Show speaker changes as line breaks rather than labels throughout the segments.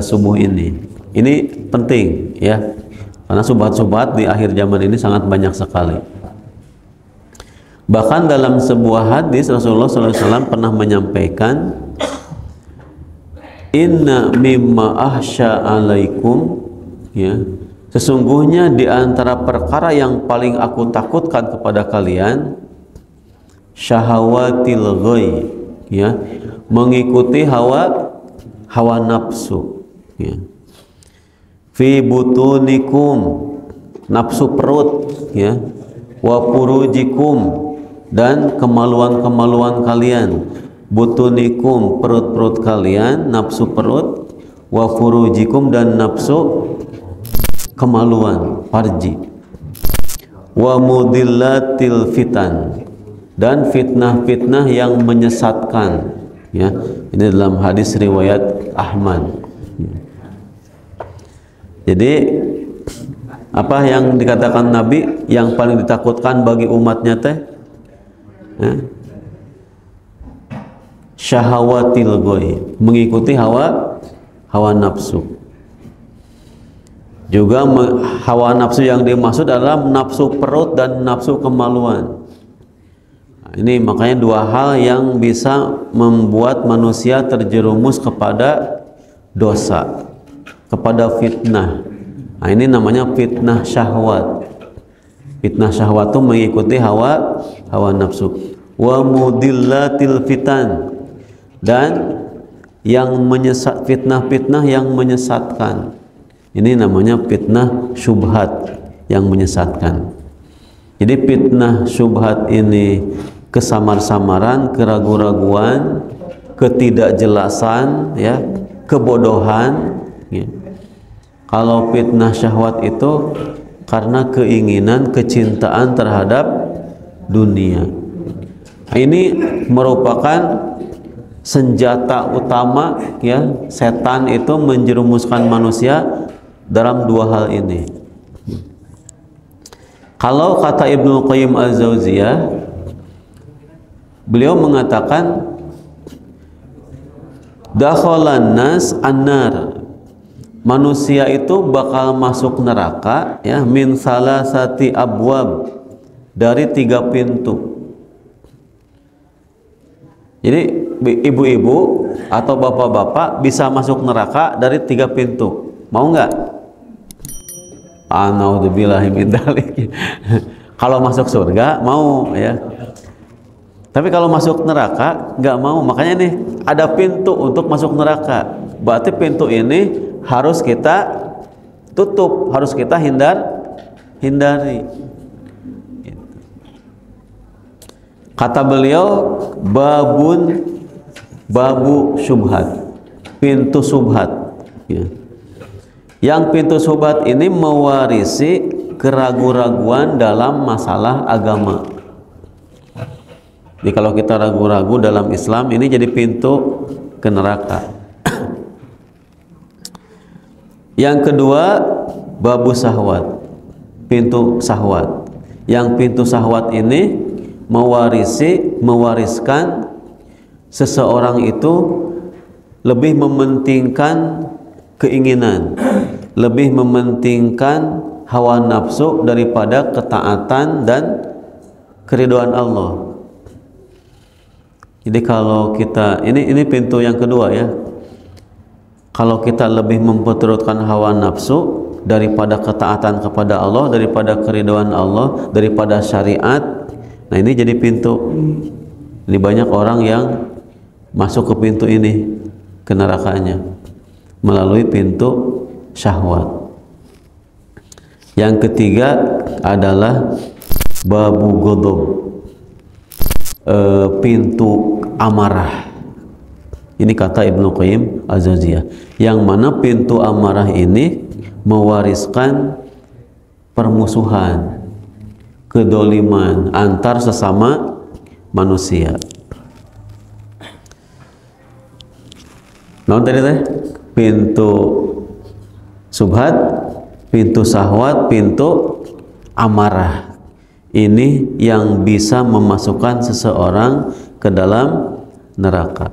subuh ini. Ini penting ya, karena subhat-subhat di akhir zaman ini sangat banyak sekali. Bahkan dalam sebuah hadis Rasulullah SAW pernah menyampaikan, inna mimma ahsya alaikum, ya, sesungguhnya di antara perkara yang paling aku takutkan kepada kalian, syahawatil ghai, ya, mengikuti hawa nafsu, ya. Fi butunikum, nafsu perut, ya, wa furujikum, dan kemaluan-kemaluan kalian. Butunikum, perut-perut kalian, nafsu perut, wa furujikum, dan nafsu kemaluan, farji. Wa mudillatil fitan, dan fitnah-fitnah yang menyesatkan, ya. Ini dalam hadis riwayat Ahmad. Jadi apa yang dikatakan Nabi yang paling ditakutkan bagi umatnya teh, ya, syahawatil ghoi, mengikuti hawa nafsu. Juga hawa nafsu yang dimaksud adalah nafsu perut dan nafsu kemaluan. Nah, ini makanya dua hal yang bisa membuat manusia terjerumus kepada dosa, kepada fitnah. Nah, ini namanya fitnah syahwat. Fitnah syahwat itu mengikuti hawa nafsu. Wa mudillatil fitan, dan yang fitnah-fitnah yang menyesatkan. Ini namanya fitnah syubhat yang menyesatkan. Jadi fitnah syubhat ini kesamar-samaran, keraguan-raguan, ketidakjelasan, ya, kebodohan, ya. Kalau fitnah syahwat itu karena keinginan, kecintaan terhadap dunia. Ini merupakan senjata utama, ya, setan itu menjerumuskan manusia dalam dua hal ini. Kalau kata Ibnu Qayyim Al-Jauziyah, beliau mengatakan dakhalan nas annar, manusia itu bakal masuk neraka, ya, min salasati abwab, dari 3 pintu. Jadi ibu-ibu atau bapak-bapak bisa masuk neraka dari 3 pintu. Mau nggak? A'udzubillahi min dzalik. Kalau masuk surga mau, ya. Tapi kalau masuk neraka nggak mau. Makanya nih ada pintu untuk masuk neraka. Berarti pintu ini harus kita tutup, harus kita hindari. Kata beliau, babu syubhat, pintu syubhat, ya. Yang pintu syubhat ini mewarisi keraguan-raguan dalam masalah agama. Jadi kalau kita ragu-ragu dalam Islam, ini jadi pintu ke neraka. Yang kedua, babu syahwat, pintu syahwat. Yang pintu syahwat ini mewariskan seseorang itu lebih mementingkan keinginan, lebih mementingkan hawa nafsu daripada ketaatan dan keridhaan Allah. Jadi kalau kita ini pintu yang kedua, ya. Kalau kita lebih memperturutkan hawa nafsu daripada ketaatan kepada Allah, daripada keridhaan Allah, daripada syariat, nah ini jadi pintu. Ini banyak orang yang masuk ke pintu ini, ke nerakanya, melalui pintu syahwat. Yang ketiga adalah babu ghadab, pintu amarah. Ini kata Ibnu Qayyim Al-Jauziyah, yang mana pintu amarah ini mewariskan permusuhan, kedoliman antar sesama manusia. Nah, tadi teh pintu subhat, pintu syahwat, pintu amarah. Ini yang bisa memasukkan seseorang ke dalam neraka.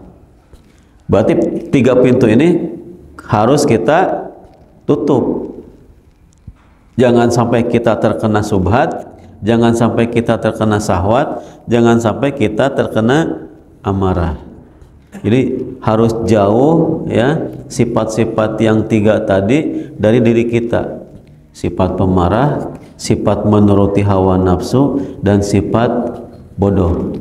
Berarti 3 pintu ini harus kita tutup. Jangan sampai kita terkena subhat, jangan sampai kita terkena syahwat, jangan sampai kita terkena amarah. Jadi harus jauh ya sifat-sifat yang 3 tadi dari diri kita. Sifat pemarah, sifat menuruti hawa nafsu, dan sifat bodoh.